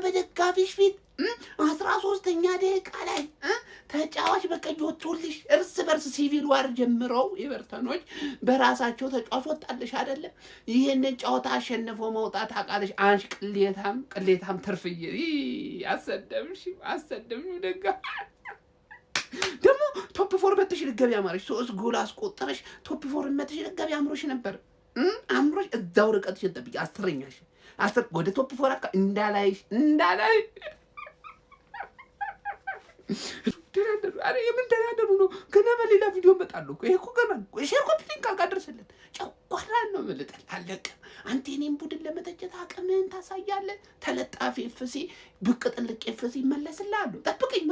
በደጋፊሽ ፊት 13ኛ ደቂቃ ላይ ተጫዋች በቀይ ወጥቶልሽ እርስ በርስ ሲቪል ዋር ጀምረው ኤቨርተኖች በራሳቸው ተጫዋች ወጣልሽ አይደለ? ይሄንን ጨዋታ አሸንፎ መውጣት አቃለሽ። አንቺ ቅሌታም ትርፍዬ አሰደምሽ ደጋ ደግሞ ቶፕ ፎር መተሽ ልገቢ አማረሽ። 3 ጎል አስቆጠረሽ። ቶፕ ፎር መተሽ ልገቢ አምሮሽ ነበር። አምሮሽ እዛው ርቀትሽ ተጠብቂ። አስረኛሽ ወደ ቶፕ ፎር አካ እንዳላይ ደራደሩ። አረ የምን ደራደሩ ነው? ገና በሌላ ቪዲዮ እመጣለሁ። ይሄ እኮ ገና ሼር ኮፒ ሊንክ አድርሰለት። ጨጓራ ነው መልጠል። አለቀ። አንተ እኔን ቡድን ለመተቸት አቅምህን ታሳያለህ። ተለጣፊ ኤፍሲ ብቅ ጥልቅ ኤፍሲ ይመለስልሃለሁ። ጠብቀኝ።